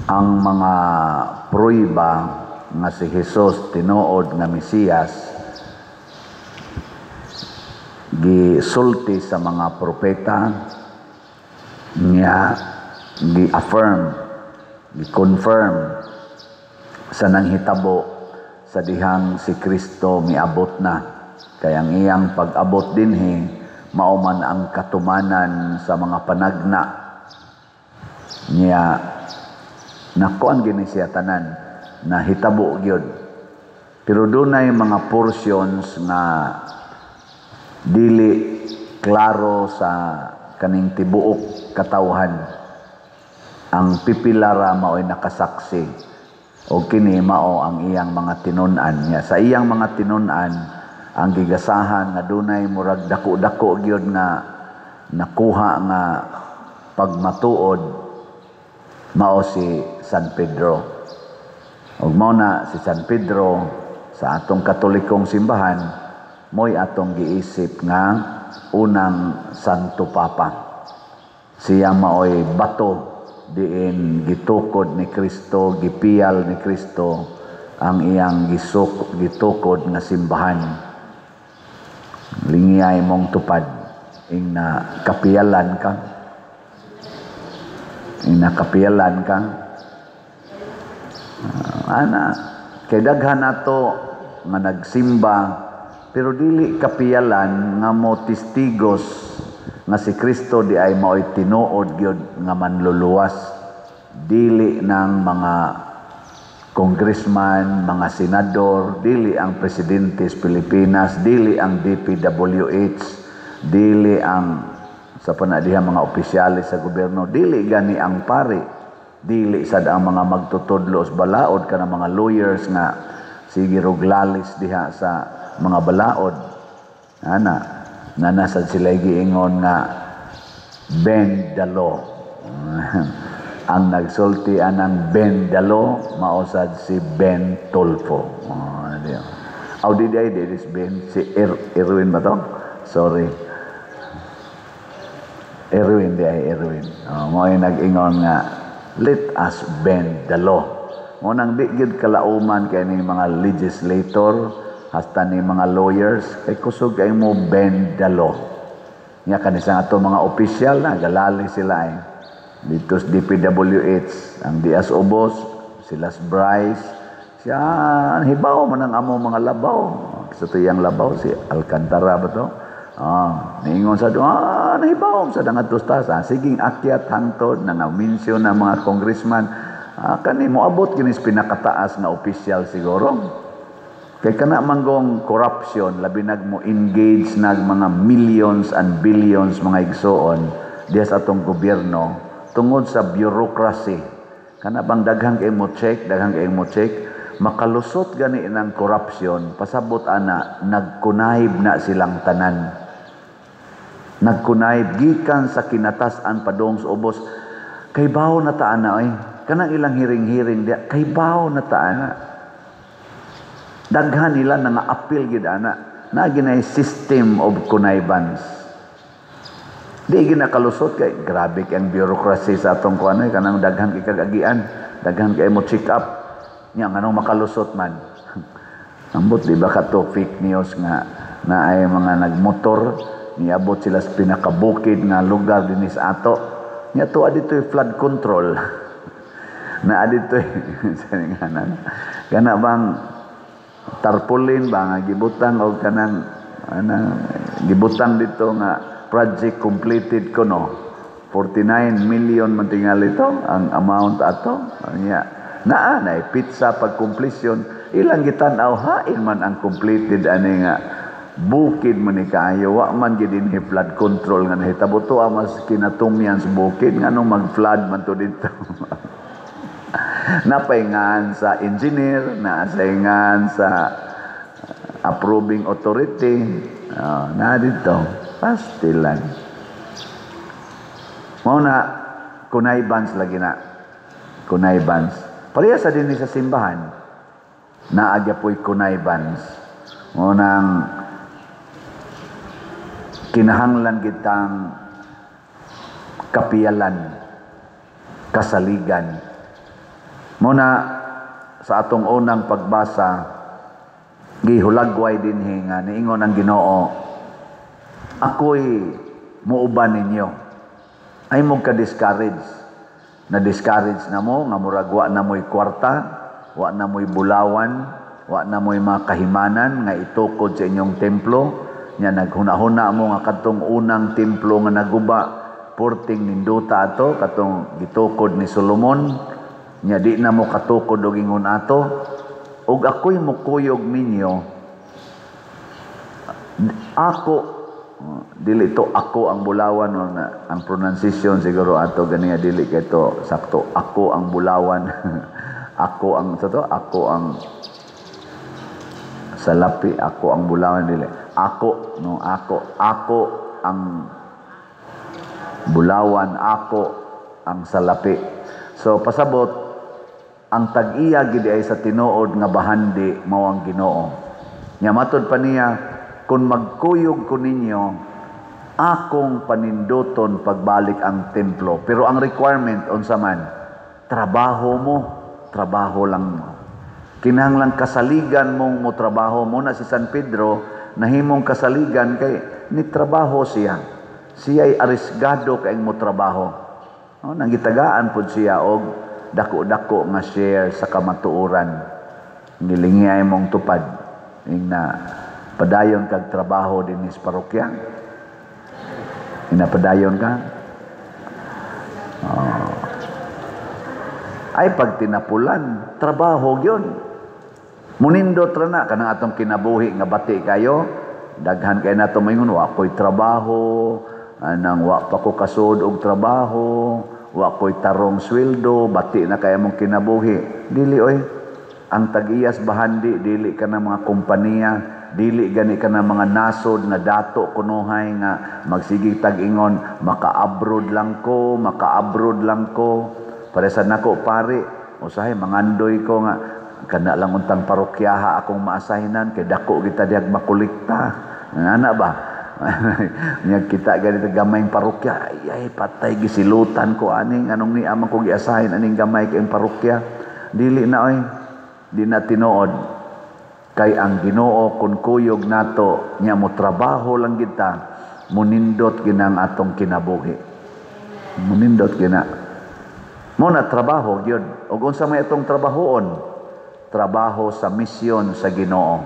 ang mga pruiba nga si Jesus tinuod nga Mesiyas gisulti sa mga propeta niya gi-affirm, gi-confirm sa nanghitabo sa dihang si Kristo miabot na. Kaya ang iyang pag-abot dinhi mao man ang katumanan sa mga panagna niya nakuan gini siya tanan na hitabo gyud. Pero dunay mga portions nga dili klaro sa kaning tibuok katawhan. Ang pipilara mao'y nakasaksi o kini mao ang iyang mga tinun-an niya. Sa iyang mga tinun-an ang gigasahan nga dunay murag dako-dako gyud nga nakuha nga pagmatuod mao si San Pedro. Ug mao na si San Pedro sa atong katolikong simbahan mo'y atong giisip nga unang Santo Papa. Siya mao'y bato diin gitukod ni Kristo, gipiyal ni Kristo ang iyang gitukod nga simbahan. Lingiyay mong tupad ing na kapiyalan ka. Ing nakapiyalan ka. Kay daghan nato nga nagsimba pero dili kapiyalan nga mo testigos nga si Kristo di ay mao'y tinuod gyud nga manluluwas. Dili ng mga congressman, mga senador, dili ang presidente sa Pilipinas, dili ang DPWH, dili ang sa panadihan mga opisyalis sa gobyerno, dili gani ang pari, dili sad ang mga magtutudlo sa balaod kana mga lawyers nga sige ruglalis diha sa mga balaod. Nanasad sila giingon nga bend the law. Ang nagsulti anang bend the law mausad si Ben Tulfo. This is Ben si Erwin ba to? Sorry. Erwin. Mo'y nag-ingon nga let us bend the law. Mo nang di gyud kalauman kay ni mga legislator hasta ni mga lawyers kay kusog kay mo bend the law. Nya kanisa ato mga opisyal na galali sila dito sa DPWH, ang Diaz Obos, silas Bryce, siya hibaw man ang amo mga labaw. Sa tuyang labaw si Alcantara ba to? Niingon sa nahibaw sa dangat tustas. Siging akyat hangtod na na-mention ng mga congressman. Kani mo abot kinis pinakataas na opisyal siguro. Kay kana manggong corruption, labi nag mo engage nag mga millions and billions mga igsoon diya sa atong gobyerno tungod sa bureaucracy. Kana bang daghang kay mo check, makalusot gani ng corruption, pasabot ana nagkunayb na silang tanan. Nagkunayb gikan sa kinatasan padong sa ubos. Kay bawo na ta ana kanang ilang hiring-hiring diya, kay bawo na ta ana. Daghan nila nga appeal gid ana na ginay system of connivance. Di ginakalusot kay grabe kay ang bureaucracy sa atong kuan kanang daghan kay kagagian, daghan kay mo check up nya nganong makalusot man. Ambot di ba kato fake news nga na ay mga nagmotor niabot sila sa pinakabukid nga lugar dinhi sa ato. Nya to aditoy flood control. Na aditoy sa nganan. Kana bang tarpaulin ba nga gibutang og kanang gibutang dito nga project completed ko 49 million man tingali ito ang amount ato nya na pizza pag completion ilang gitan-aw hain man ang completed ani nga bukid man ni kaayo wa man gid dinhi flood control nga nahitabo to mas kinatumyan sa bukid nganong mag-flood man to dito. Napaingan sa engineer, nasaingan sa approving authority, na dito, pastilan. Mao na, kunaybans lagi na. Kunaybans. Pareha sa din sa simbahan, naagya po'y kunaybans. Mao nang kinahanglan kitang kapiyalan, kasaligan, Muna sa atong unang pagbasa, gihulagway dinhi nga niingon ang Ginoo, ako'y muuban ninyo. Ay mo ka-discourage. Na-discourage na mo, nga murag wa na mo'y kwarta, wa na mo'y bulawan, wa na mo'y mga kahimanan, nga itukod sa inyong templo. Nya naghuna-huna mo nga katong unang templo nga naguba, porting ninduta ato, katong gitukod ni Solomon. Nya di na mo katukod og ingon ato. Og ako'y mukuyog ninyo, ako, dili to ako ang bulawan, ang pronunciation siguro ato gani nga dili kay to sakto, ako ang bulawan. Ako ang ako ang salapi, ako ang bulawan, dili ako, no, ako ang bulawan, ako ang salapi. So pasabot ang tag-iya gid ay sa tinuod nga bahandi mao ang Ginoo. Nya matud pa niya, kung magkuyog ko ninyo, akong paninduton pagbalik ang templo. Pero ang requirement unsa man, trabaho mo, trabaho lang mo. Kinahanglan kasaligan mong mo trabaho mo. Na si San Pedro nahimong kasaligan kay ni trabaho siya. Siya ay arisgado kay mo trabaho. No, nangitagaan pud siya og dako-dako nga share sa kamatuoran. Nilingay mong tupad ing na padayon kag trabaho din sa parokya. Inapadayon ka. Ay pag tinapulan, trabaho yun. Munindot ra na kanang atong kinabuhi nga bati kayo, daghan kay nato moingon wa ko'y trabaho, anang wa pa ko kasud og trabaho, wa ko'y tarong sweldo, bati na kay mong kinabuhi. Dili oy, ang tag-iyas bahandi dili ka ng mga kompanya, dili gani ka ng mga nasod na dato kunuhay nga magsigi tag-ingon maka-abroad lang ko. Paresan nako pare, usahay mangandoy ko nga kana lang untang parokyaha akong maasahinan kay dako kita diag makolekta. Ana ba? Nya kita ganito gamayng parokya, ay patay gisilutan ko aning anong ni amang ko giasahin aning gamay kay parokya. Dili na oy, di na tinuod. Kay ang Ginoo kun kuyog nato nya mo trabaho lang kita, munindot ginang atong kinabuhi. Munindot gina. Mo na trabaho gyud. Og unsa may atong trabahoon? Trabaho sa misyon sa Ginoo.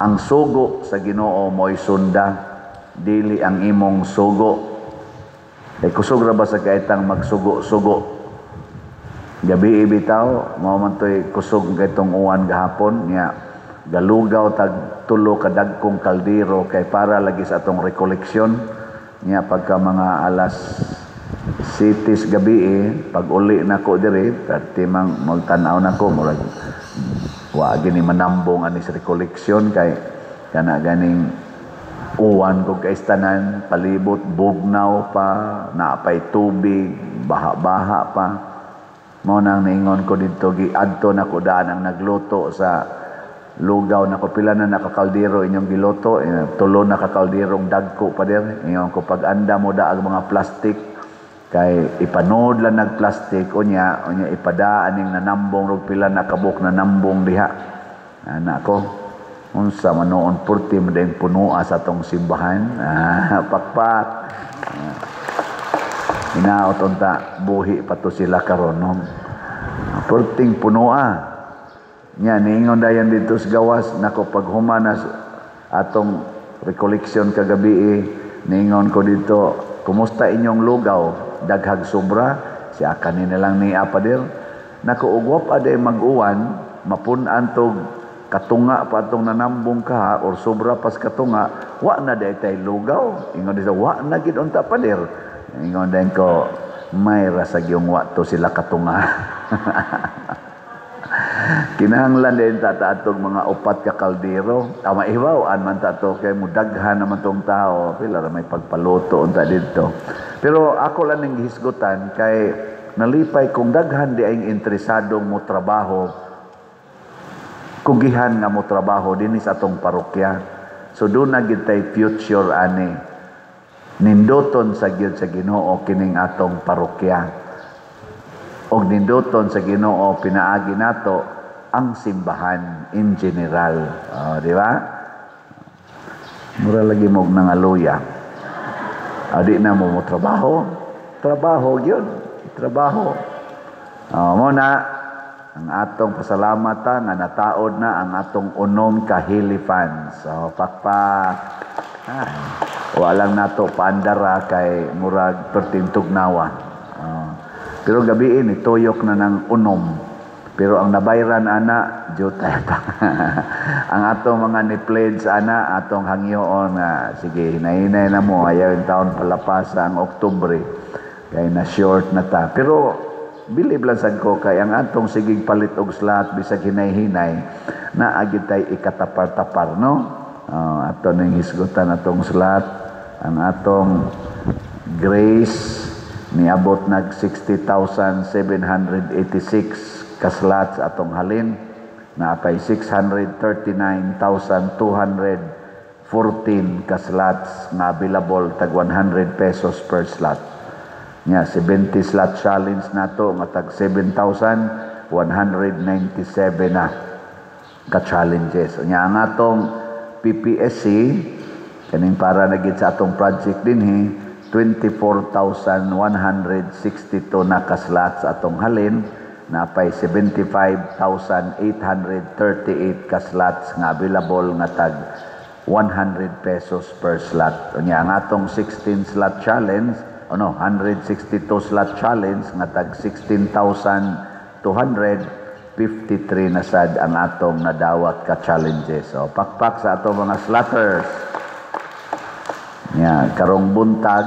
Ang sugo sa Ginoo mo'y sunda, dili ang imong sugo. Kay kusog ra ba sa kaitang magsugo-sugo? Gabi bitaw, mao man toy kusog kaytong uwan gahapon niya. Galugaw tag tulo ka dagkong kaldero kay para lagi sa atong rekoleksyon niya pagka mga alas 7 gabi pag uli nako diri perti mang magtan-aw nako murag wa gini manambong ani sa rekoleksyon kay kana ganing uwan kog kaistanan palibot bugnaw pa naapay tubig baha-baha pa mo nang niingon ko didto giadto nako daan ang nagluto sa lugaw na ko pila na nakakaldero inyong giluto, tulo na kakalderong dagko pa der. Ingon ko pag anda mo daag mga plastic kay ipanod lang nagplastic unya ipadaan ning nanambong rog pila na kabuk na nambong diha. Ana ko unsa man noon purti madayong punua sa atong simbahan. Pakpak. Inaot unta buhi pa to sila karon no. Purting punua. Nya niingon dayon dito sa gawas nako paghumanas atong recollection kagabi niingon ko dito kumusta inyong lugaw daghag sobra siya kanina lang ni apadir nako ugwap aday mag-uwan mapun-an tog katunga pa atong nanambong ka or sobra pas katunga wa na day tay lugaw ingon dito wa na gid unta padir ingon dayon ko may rasa gyung wa to sila katunga. Kinahanglan din tataatog mga upat ka kaldero. Tama iwawaan man tato kay mudaghan naman tong tao. Pila ra may pagpaluto unta dito. Pero ako lang ning gihisgutan kay nalipay kung daghan di ay interesadong mo trabaho. Kugihan nga mo trabaho dinhi sa atong parokya. So do na gid tay future ani. Nindoton sa gyud sa Ginoo kining atong parokya. og ninduton sa Ginoo pinaagi nato ang simbahan in general. Di ba? Mura lagi mo nangaluya. Di na mo trabaho. Trabaho yun. Trabaho. Muna, ang atong pasalamatan nga nataod na ang atong unom ka Hilifans. Pakpak. Walang nato paandara kay murag pertintugnawa. Pero gabiin ituyok na ng unom. Pero ang nabayran ana jutay pa. Ang atong mga ni-pledge ana atong hangyoon nga sige hinahinay na mo ayaw yung taon palapas ang Oktubre kay na short na ta. Pero bilib lang sad ko kay ang atong sigig palit og slot bisag hinay-hinay na agid tay ikatapar-tapar no. Ato ning hisgutan atong slot ang atong Grace niabot nag 60,786 kaslots atong halin na apay 639,214 kaslots nga available tag 100 pesos per slot. Nya 70 slot challenge nato nga tag 7,197 na ka challenges. Nya ang atong PPSC kaning para na gid sa atong project dinhi 24,162 na kaslots atong halin na pay 75,838 kaslots nga available nga tag 100 pesos per slot. Unya ang atong 16 slot challenge, 162 slot challenge nga tag 16,253 na sad ang atong nadawat ka challenges. So pakpak sa atong mga slotters. Nya karong buntag,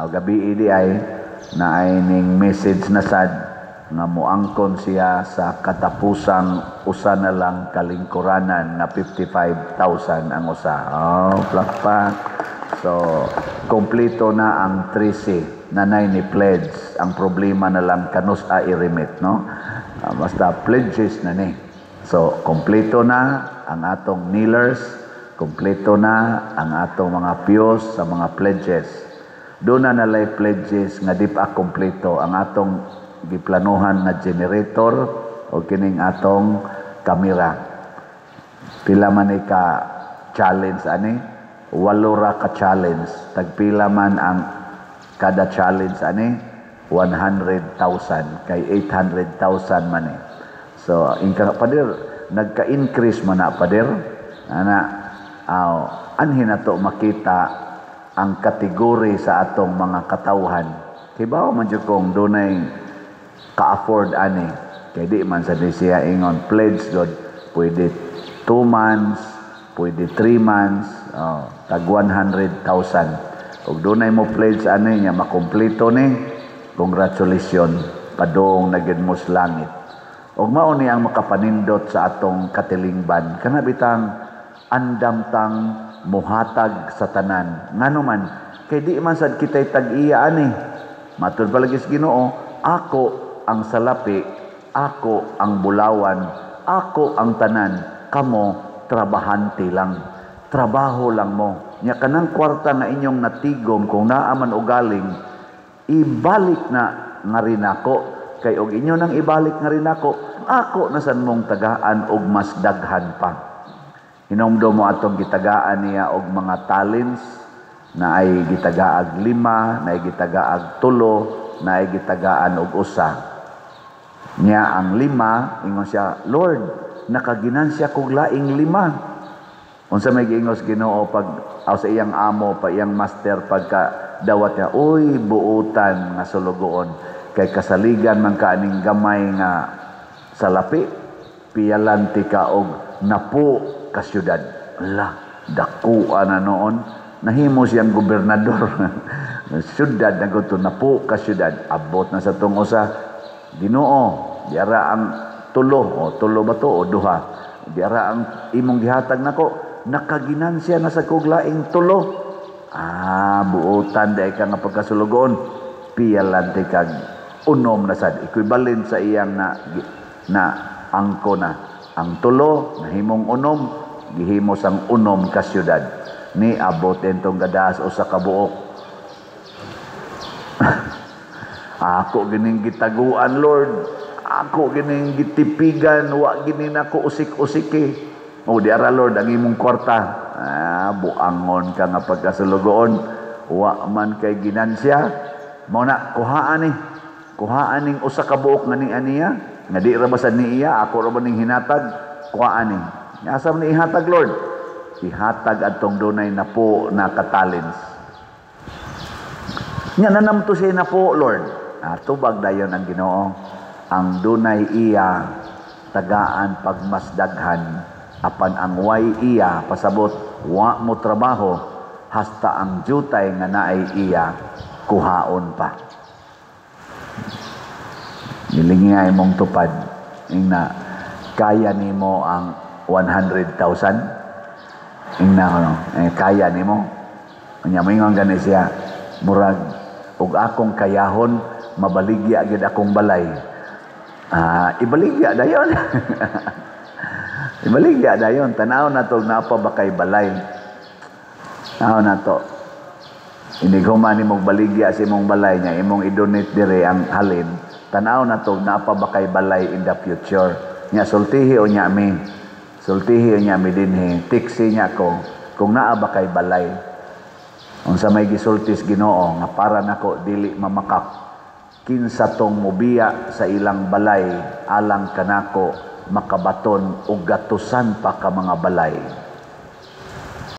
gabi idi ay na ay ning message na sad nga moangkon siya sa katapusang usa na lang kalingkuranan na 55,000 ang usa. Plakpak. So, kompleto na ang 13 na ni pledge. Ang problema na lang kanus i-remit, no? Basta pledges na ni. So, kompleto na ang atong kneelers, kompleto na ang atong mga piyos sa mga pledges. Doon na nalay pledges nga di pa kompleto ang atong giplanuhan na generator o kining atong kamera. Pila man ka challenge ani? 8 ra ka challenge. Tagpila man ang kada challenge ani? 100,000 kay 800,000 man . So ingka pader nagka-increase man na pader anhin nato makita ang kategori sa atong mga katawhan. Kibaw man jud kong dunay ka-afford ani kay di man sa siya ingon pledge god pwede 2 months pwede 3 months tag 100,000 ug dunay mo pledge ani nya makompleto ni congratulations padong na gid mo sa langit ug mao ni ang makapanindot sa atong katilingban kana bitang andam tang muhatag sa tanan ngano man kay di man sad kitay tag-iya ani matud palagi sa Ginoo ako ang salapi, ako ang bulawan, ako ang tanan, kamo trabahante lang. Trabaho lang mo. Nya kanang kwarta na inyong natigom kung naaman o galing, ibalik na nga rin ako. Kay og inyo nang ibalik nga rin ako nasan mong tagaan og mas daghan pa. Hinomdo mo atong gitagaan niya og mga talents na ay gitagaag 5, na ay gitagaag 3, na ay gitagaan og 1. Niya ang 5, ingon siya, Lord, nakaginansya kog laing 5. Unsa may giingos Ginoo pag sa iyang amo, pa iyang master pagka dawat niya, uy, buutan nga sulugoon. Kay kasaligan man ka aning gamay nga salapi, piyalanti ka og napo ka syudad. Ala, dakuan na noon. Nahimo siyang gobernador. Syudad na gusto, napo ka syudad. Abot na sa tong usa. Ginoo, diara ang 3 ba to o 2? Diara ang imong gihatag nako, nakaginansya na sa kuglaing 3. Buotan day ka nga pagkasulugon, piyalante kag unom na sad. Equivalent sa iyang na angko na. Ang 3 nahimong unom, gihimo sang unom ka syudad. Ni abot entong gadas o sa kabuok. Ako gining gitaguan, Lord. Ako gining gitipigan, wa ginin ako usik-usiki. O di ara, Lord, ang imong kwarta. Buangon ka nga pagkasulugoon. Wa man kay ginansya. Mao na kuhaan ni. Kuhaan ning usa ka buok nga ni aniya. Nga di ra basad ni iya, ako ra ba ning hinatag? Kuhaan ni. Asa man ni ihatag, Lord? Ihatag adtong dunay napo na katalents. Nya nanamto siya na po, Lord. Tubag dayon ang Ginoo. Ang dunay iya tagaan pagmasdaghan apan ang way iya pasabot wa mo trabaho hasta ang jutay nga naay iya kuhaon pa. Nilingay mong tupad na kaya nimo ang 100,000 kaya nimo nya moingon gani siya murag ug akong kayahon mabaligya gid akong balay. Ibaligya dayon. Ibaligya dayon. Tanaw na to napa ba kay balay. Tanaw na to. Hindi ko man imong baligya sa imong balay niya, imong i-donate dire ang halin. Tanaw na to napa ba kay balay in the future. Nya sultihi o nya mi. Sultihi o nya mi dinhi. Tiksi niya ko kung naa ba kay balay. Unsa may gisultis Ginoo nga para nako dili mamakak kinsa tong mobiya sa ilang balay alang kanako makabaton og gatusan pa ka mga balay.